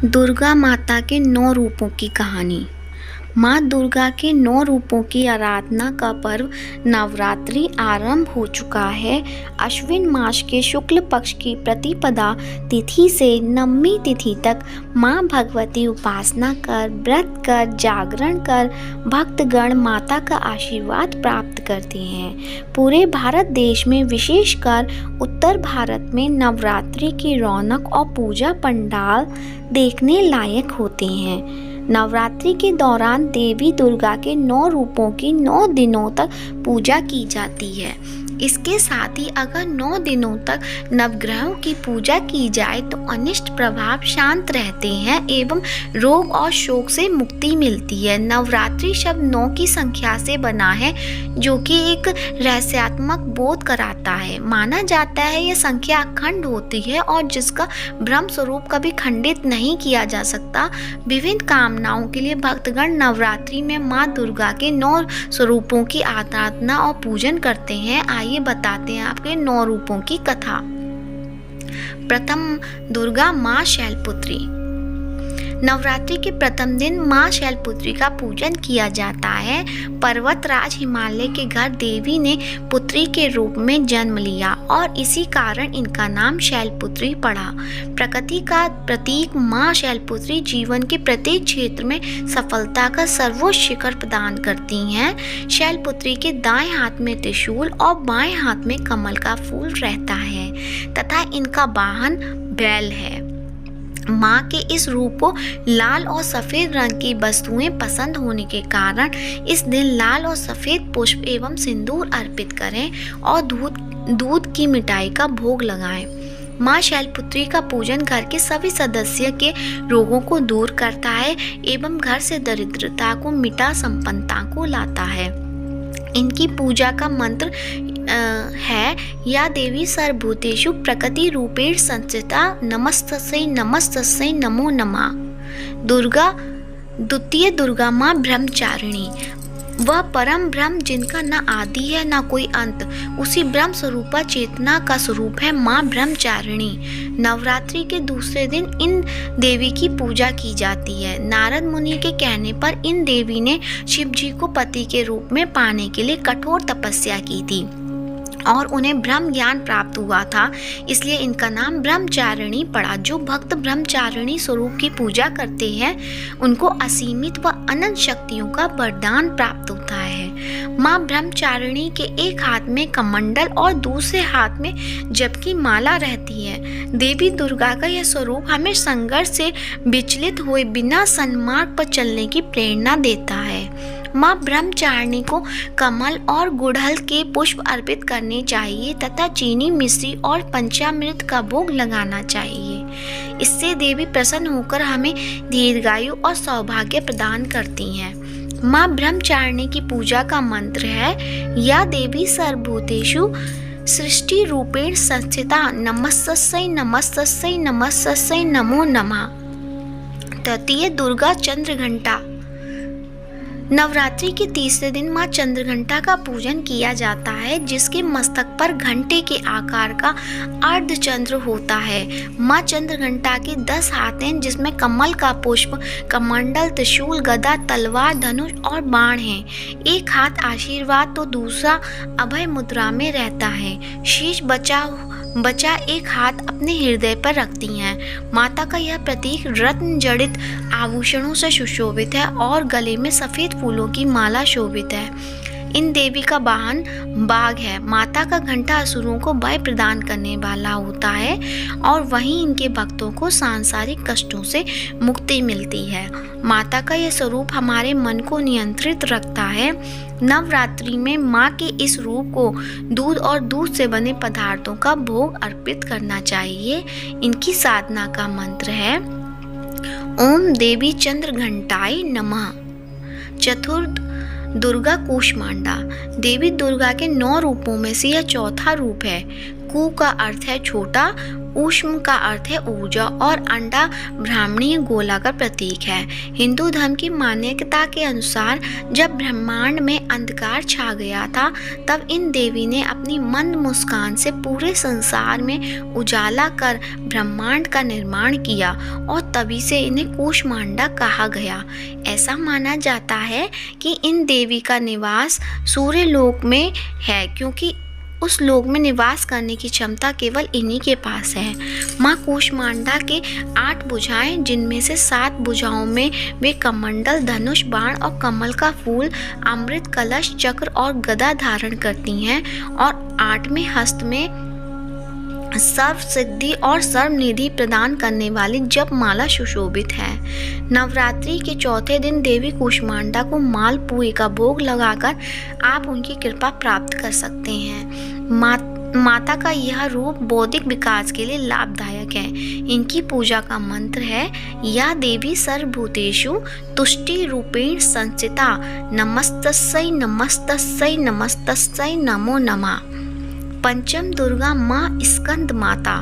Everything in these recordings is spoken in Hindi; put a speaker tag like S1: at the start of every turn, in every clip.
S1: दुर्गा माता के 9 रूपों की कहानी। माँ दुर्गा के 9 रूपों की आराधना का पर्व नवरात्रि आरंभ हो चुका है। अश्विन मास के शुक्ल पक्ष की प्रतिपदा तिथि से नवमी तिथि तक माँ भगवती उपासना कर, व्रत कर, जागरण कर भक्तगण माता का आशीर्वाद प्राप्त करते हैं। पूरे भारत देश में, विशेषकर उत्तर भारत में नवरात्रि की रौनक और पूजा पंडाल देखने लायक होते हैं। नवरात्रि के दौरान देवी दुर्गा के 9 रूपों की 9 दिनों तक पूजा की जाती है। इसके साथ ही अगर 9 दिनों तक नवग्रहों की पूजा की जाए तो अनिष्ट प्रभाव शांत रहते हैं एवं रोग और शोक से मुक्ति मिलती है। नवरात्रि शब्द 9 की संख्या से बना है, जो कि एक रहस्यात्मक बोध कराता है। माना जाता है यह संख्या अखंड होती है और जिसका ब्रह्म स्वरूप कभी खंडित नहीं किया जा सकता। विभिन्न कामनाओं के लिए भक्तगण नवरात्रि में माँ दुर्गा के 9 स्वरूपों की आराधना और पूजन करते हैं। आइए बताते हैं आपके 9 रूपों की कथा। प्रथम, दुर्गा माँ शैलपुत्री। नवरात्रि के प्रथम दिन माँ शैलपुत्री का पूजन किया जाता है। पर्वतराज हिमालय के घर देवी ने पुत्री के रूप में जन्म लिया और इसी कारण इनका नाम शैलपुत्री पड़ा। प्रकृति का प्रतीक माँ शैलपुत्री जीवन के प्रत्येक क्षेत्र में सफलता का सर्वोच्च शिखर प्रदान करती हैं। शैलपुत्री के दाएं हाथ में त्रिशूल और बाएं हाथ में कमल का फूल रहता है तथा इनका वाहन बैल है। माँ के इस रूप को लाल और सफ़ेद रंग की वस्तुएं पसंद होने के कारण इस दिन लाल और सफ़ेद पुष्प एवं सिंदूर अर्पित करें और दूध की मिठाई का भोग लगाएं। माँ शैलपुत्री का पूजन घर के सभी सदस्य के रोगों को दूर करता है एवं घर से दरिद्रता को मिटा संपन्नता को लाता है। इनकी पूजा का मंत्र है, या देवी सर्वभूतेषु प्रकृति रूपेण संस्थिता नमस्तस्यै नमस्तस्यै नमो नमः। दुर्गा द्वितीय दुर्गा माँ ब्रह्मचारिणी। वह परम ब्रह्म जिनका न आदि है न कोई अंत, उसी ब्रह्म स्वरूपा चेतना का स्वरूप है माँ ब्रह्मचारिणी। नवरात्रि के दूसरे दिन इन देवी की पूजा की जाती है। नारद मुनि के कहने पर इन देवी ने शिव जी को पति के रूप में पाने के लिए कठोर तपस्या की थी और उन्हें ब्रह्म ज्ञान प्राप्त हुआ था, इसलिए इनका नाम ब्रह्मचारिणी पड़ा। जो भक्त ब्रह्मचारिणी स्वरूप की पूजा करते हैं उनको असीमित व अनंत शक्तियों का वरदान प्राप्त होता है। माँ ब्रह्मचारिणी के एक हाथ में कमंडल और दूसरे हाथ में जप की माला रहती है। देवी दुर्गा का यह स्वरूप हमें संघर्ष से विचलित हुए बिना सन्मार्ग पर चलने की प्रेरणा देता है। माँ ब्रह्मचारिणी को कमल और गुड़हल के पुष्प अर्पित करने चाहिए तथा चीनी, मिश्री और पंचामृत का भोग लगाना चाहिए। इससे देवी प्रसन्न होकर हमें दीर्घायु और सौभाग्य प्रदान करती हैं। माँ ब्रह्मचारिणी की पूजा का मंत्र है, या देवी सर्वभूतेषु सृष्टि रूपेण संस्थिता नमस्तस्यै नमस्तस्यै नमस्तस्यै नमो नमः। तृतीय, दुर्गा चंद्रघंटा। नवरात्रि के तीसरे दिन माँ चंद्रघंटा का पूजन किया जाता है, जिसके मस्तक पर घंटे के आकार का अर्धचंद्र होता है। माँ चंद्रघंटा के 10 हाथ हैं, जिसमें कमल का पुष्प, कमंडल, त्रिशूल, गदा, तलवार, धनुष और बाण हैं। एक हाथ आशीर्वाद तो दूसरा अभय मुद्रा में रहता है। शीश बचा एक हाथ अपने हृदय पर रखती हैं। माता का यह प्रतीक रत्न जड़ित आभूषणों से सुशोभित है और गले में सफ़ेद फूलों की माला शोभित है। इन देवी का वाहन बाघ है। माता का घंटा असुरों को भय प्रदान करने वाला होता है और वहीं इनके भक्तों को सांसारिक कष्टों से मुक्ति मिलती है। माता का यह स्वरूप हमारे मन को नियंत्रित रखता है। नवरात्रि में माँ के इस रूप को दूध और दूध से बने पदार्थों का भोग अर्पित करना चाहिए। इनकी साधना का मंत्र है, ओम देवी चंद्रघंटाय नमः। चतुर्थ, दुर्गा कूष्मांडा। देवी दुर्गा के 9 रूपों में से यह चौथा रूप है। कु का अर्थ है छोटा, ऊष्म का अर्थ है ऊर्जा और अंडा ब्राह्मणीय गोला का प्रतीक है। हिंदू धर्म की मान्यता के अनुसार जब ब्रह्मांड में अंधकार छा गया था तब इन देवी ने अपनी मंद मुस्कान से पूरे संसार में उजाला कर ब्रह्मांड का निर्माण किया और तभी से इन्हें कूष्मांडा कहा गया। ऐसा माना जाता है कि इन देवी का निवास सूर्य लोक में है क्योंकि उस लोक में निवास करने की क्षमता केवल इन्हीं के पास है। माँ कूष्मांडा के 8 भुजाएं, जिनमें से 7 भुजाओं में वे कमंडल, धनुष, बाण और कमल का फूल, अमृत कलश, चक्र और गदा धारण करती हैं और 8वें हस्त में सर्व सिद्धि और सर्वनिधि प्रदान करने वाली जप माला सुशोभित है। नवरात्रि के चौथे दिन देवी कूष्मांडा को मालपुए का भोग लगाकर आप उनकी कृपा प्राप्त कर सकते हैं। माता का यह रूप बौद्धिक विकास के लिए लाभदायक है। इनकी पूजा का मंत्र है या देवी सर्वभूतेषु तुष्टि रूपेण संस्थिता, नमस्तस्यै नमस्तस्यै नमस्तस्यै नमो नमः। पंचम दुर्गा माँ स्कंद माता।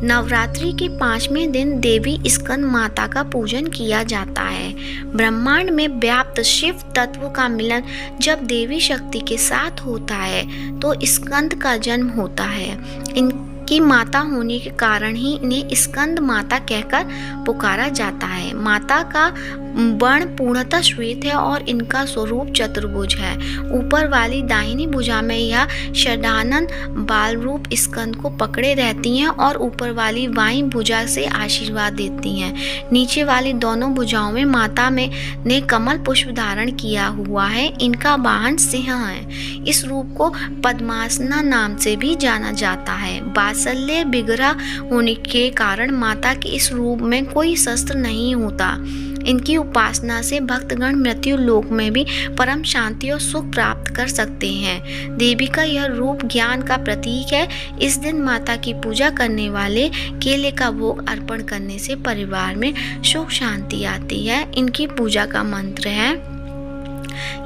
S1: नवरात्रि के 5वें दिन देवी स्कंद माता का पूजन किया जाता है। ब्रह्मांड में व्याप्त शिव तत्व का मिलन जब देवी शक्ति के साथ होता है तो स्कंद का जन्म होता है। इनकी माता होने के कारण ही इन्हें स्कंद माता कहकर पुकारा जाता है। माता का वर्ण पूर्णतः श्वेत है और इनका स्वरूप चतुर्भुज है। ऊपर वाली दाहिनी भुजा में यह षडानन बाल रूप स्कंद को पकड़े रहती हैं और ऊपर वाली बाईं भुजा से आशीर्वाद देती हैं। नीचे वाली दोनों भुजाओं में माता ने कमल पुष्प धारण किया हुआ है। इनका वाहन सिंह है। इस रूप को पद्मासना नाम से भी जाना जाता है। वात्सल्य बिगड़ा होने के कारण माता के इस रूप में कोई शस्त्र नहीं होता। इनकी उपासना से भक्तगण मृत्यु लोक में भी परम शांति और सुख प्राप्त कर सकते हैं। देवी का यह रूप ज्ञान का प्रतीक है। इस दिन माता की पूजा करने वाले केले का भोग अर्पण करने से परिवार में सुख शांति आती है। इनकी पूजा का मंत्र है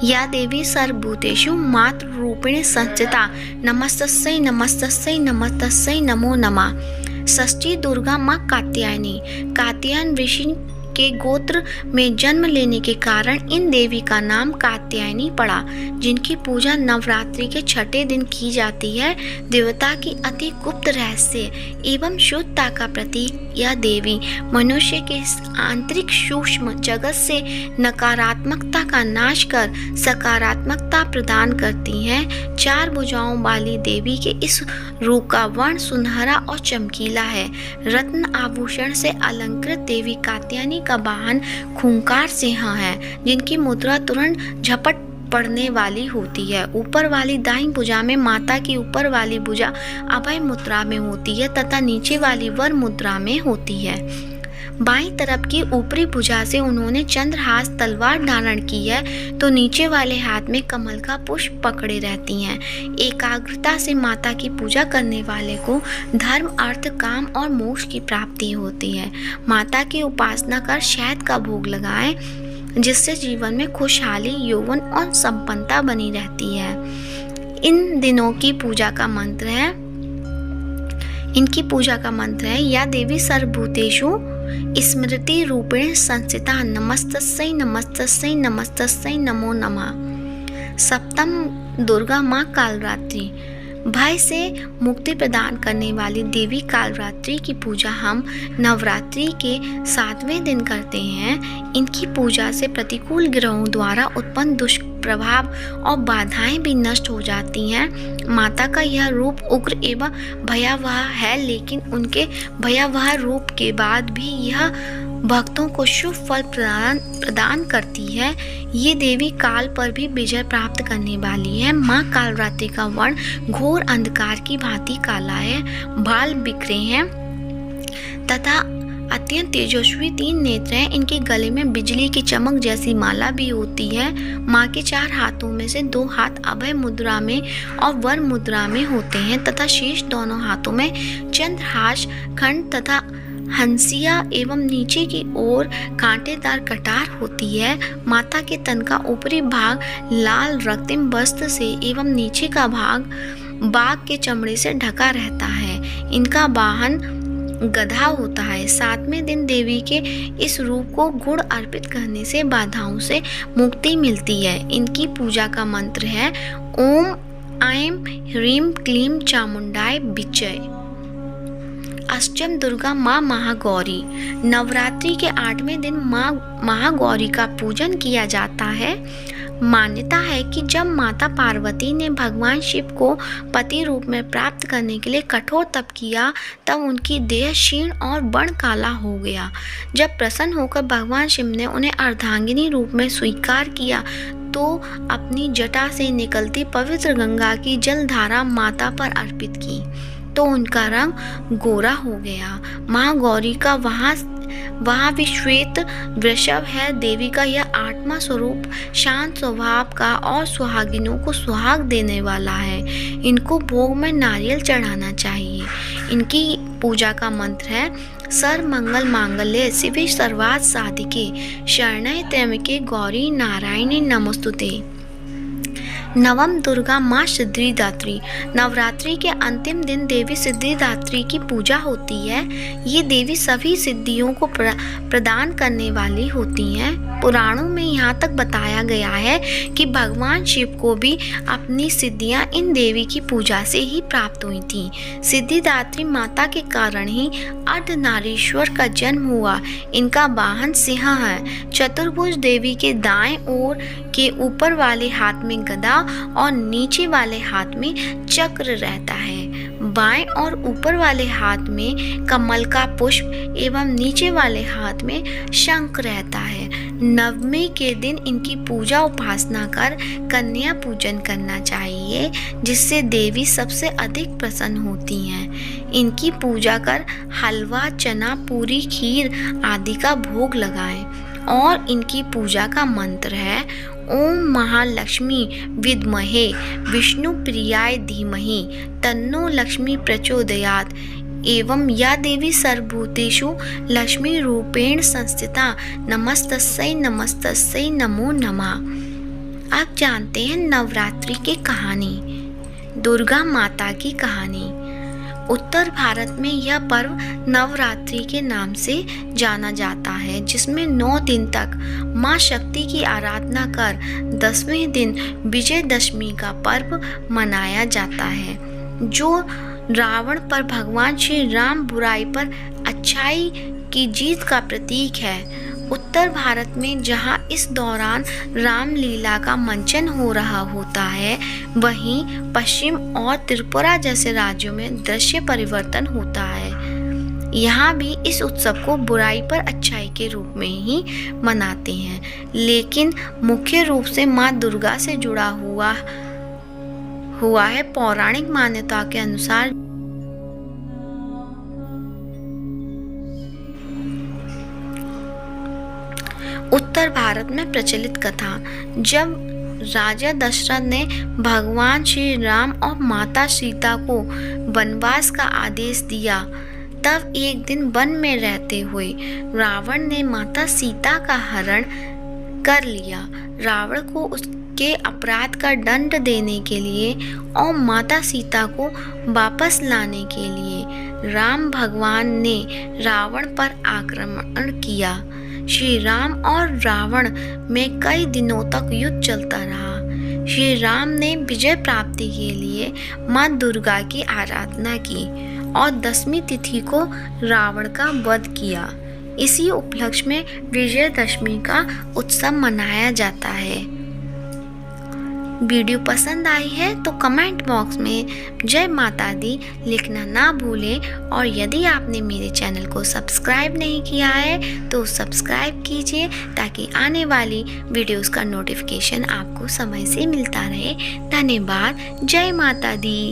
S1: या देवी सर्वभूतेषु मातृ रूपेण संस्थिता, नमस्तस्यै नमस्तस्यै नमस्तस्यै नमो नमः। षष्ठी दुर्गा माँ कात्यायनी। कात्यायन ऋषि के गोत्र में जन्म लेने के कारण इन देवी का नाम कात्यायनी पड़ा, जिनकी पूजा नवरात्रि के 6ठे दिन की जाती है। देवता की अति गुप्त रहस्य एवं शुद्धता का प्रतीक यह देवी मनुष्य के आंतरिक सूक्ष्म जगत से नकारात्मकता का नाश कर सकारात्मकता प्रदान करती हैं। 4 भुजाओं वाली देवी के इस रूप का वर्ण सुनहरा और चमकीला है। रत्न आभूषण से अलंकृत देवी कात्यायनी का वाहन खूंखार सिंह है, जिनकी मुद्रा तुरंत झपट पड़ने वाली होती है। ऊपर वाली दाईं भुजा में माता की ऊपर वाली भुजा अभय मुद्रा में होती है तथा नीचे वाली वर मुद्रा में होती है। बाईं तरफ की ऊपरी भुजा से उन्होंने चंद्रहास तलवार धारण की है तो नीचे वाले हाथ में कमल का पुष्प पकड़े रहती हैं। एकाग्रता से माता की पूजा करने वाले को धर्म, अर्थ, काम और मोक्ष की प्राप्ति होती है। माता की उपासना कर शहद का भोग लगाएं, जिससे जीवन में खुशहाली, यौवन और संपन्नता बनी रहती है। इन दिनों की पूजा का मंत्र है इनकी पूजा का मंत्र है या देवी सर्वभूतेषु स्मृति रूपेण संस्थिता, नमस्तस्यै नमस्तस्यै नमस्तस्यै नमो नमः। सप्तम दुर्गा माँ कालरात्रि। भय से मुक्ति प्रदान करने वाली देवी कालरात्रि की पूजा हम नवरात्रि के 7वें दिन करते हैं। इनकी पूजा से प्रतिकूल ग्रहों द्वारा उत्पन्न दुष्प्रभाव और बाधाएं भी नष्ट हो जाती हैं। माता का यह रूप उग्र एवं भयावह है, लेकिन उनके भयावह रूप के बाद भी यह भक्तों को शुभ फल प्रदान करती है। ये देवी काल पर भी विजय प्राप्त करने वाली है। माँ कालरात्रि का वर्ण घोर अंधकार की भांति काला है, बाल बिखरे हैं तथा अत्यंत तेजस्वी 3 नेत्र हैं। इनके गले में बिजली की चमक जैसी माला भी होती है। माँ के 4 हाथों में से 2 हाथ अभय मुद्रा में और वर मुद्रा में होते हैं तथा शेष दोनों हाथों में चंद्रहास खंड तथा हंसिया एवं नीचे की ओर कांटेदार कटार होती है। माता के तन का ऊपरी भाग लाल रक्तिम वस्त्र से एवं नीचे का भाग बाघ के चमड़े से ढका रहता है। इनका वाहन गधा होता है। 7वें दिन देवी के इस रूप को गुड़ अर्पित करने से बाधाओं से मुक्ति मिलती है। इनकी पूजा का मंत्र है ओम ऐं ह्रीं क्लीं चामुंडाय विच्चे। अष्टम दुर्गा माँ महागौरी। नवरात्रि के 8वें दिन माँ महागौरी का पूजन किया जाता है। मान्यता है कि जब माता पार्वती ने भगवान शिव को पति रूप में प्राप्त करने के लिए कठोर तप किया, तब उनकी देह क्षीण और बर्ण काला हो गया। जब प्रसन्न होकर भगवान शिव ने उन्हें अर्धांगिनी रूप में स्वीकार किया, तो अपनी जटा से निकलती पवित्र गंगा की जलधारा माता पर अर्पित की, तो उनका रंग गोरा हो गया। महागौरी का वहाँ भी श्वेत वृषभ है। देवी का यह 8वां स्वरूप शांत स्वभाव का और सुहागिनों को सुहाग देने वाला है। इनको भोग में नारियल चढ़ाना चाहिए। इनकी पूजा का मंत्र है सर्व मंगल मांगल्ये शिवे सर्वार्थ साधिके शरण्ये त्र्यंबके गौरी नारायणी नमोस्तुते। नवम दुर्गा माँ सिद्धिदात्री। नवरात्रि के अंतिम दिन देवी सिद्धिदात्री की पूजा होती है। ये देवी सभी सिद्धियों को प्रदान करने वाली होती हैं। पुराणों में यहाँ तक बताया गया है कि भगवान शिव को भी अपनी सिद्धियाँ इन देवी की पूजा से ही प्राप्त हुई थी। सिद्धिदात्री माता के कारण ही अर्धनारीश्वर का जन्म हुआ। इनका वाहन सिंह है। चतुर्भुज देवी के दाएं ओर के ऊपर वाले हाथ में गदा और नीचे वाले हाथ में चक्र रहता है। बाएं और ऊपर वाले हाथ में कमल का पुष्प एवं नीचे वाले हाथ में शंख रहता है। नवमी के दिन इनकी पूजा उपासना कर कन्या पूजन करना चाहिए, जिससे देवी सबसे अधिक प्रसन्न होती हैं। इनकी पूजा कर हलवा, चना, पूरी, खीर आदि का भोग लगाएं। और इनकी पूजा का मंत्र है ओम महालक्ष्मी विद्महे विष्णु प्रियाय धीमहि तन्नो लक्ष्मी प्रचोदयात्। एवं या देवी सर्वभूतेषु लक्ष्मी रूपेण संस्थिता नमस्तस्यै नमस्तस्यै नमो नमः। आप जानते हैं नवरात्रि की कहानी। दुर्गा माता की कहानी। उत्तर भारत में यह पर्व नवरात्रि के नाम से जाना जाता है, जिसमें 9 दिन तक माँ शक्ति की आराधना कर 10वें दिन विजयदशमी का पर्व मनाया जाता है, जो रावण पर भगवान श्री राम बुराई पर अच्छाई की जीत का प्रतीक है। उत्तर भारत में जहाँ इस दौरान रामलीला का मंचन हो रहा होता है, वहीं पश्चिम और त्रिपुरा जैसे राज्यों में दृश्य परिवर्तन होता है। यहाँ भी इस उत्सव को बुराई पर अच्छाई के रूप में ही मनाते हैं, लेकिन मुख्य रूप से माँ दुर्गा से जुड़ा हुआ है। पौराणिक मान्यता के अनुसार उत्तर भारत में प्रचलित कथा, जब राजा दशरथ ने भगवान श्री राम और माता सीता को वनवास का आदेश दिया, तब एक दिन वन में रहते हुए रावण ने माता सीता का हरण कर लिया। रावण को उसके अपराध का दंड देने के लिए और माता सीता को वापस लाने के लिए राम भगवान ने रावण पर आक्रमण किया। श्री राम और रावण में कई दिनों तक युद्ध चलता रहा। श्री राम ने विजय प्राप्ति के लिए माँ दुर्गा की आराधना की और 10वीं तिथि को रावण का वध किया। इसी उपलक्ष्य में विजयदशमी का उत्सव मनाया जाता है। वीडियो पसंद आई है तो कमेंट बॉक्स में जय माता दी लिखना ना भूलें, और यदि आपने मेरे चैनल को सब्सक्राइब नहीं किया है तो सब्सक्राइब कीजिए, ताकि आने वाली वीडियोस का नोटिफिकेशन आपको समय से मिलता रहे। धन्यवाद। जय माता दी।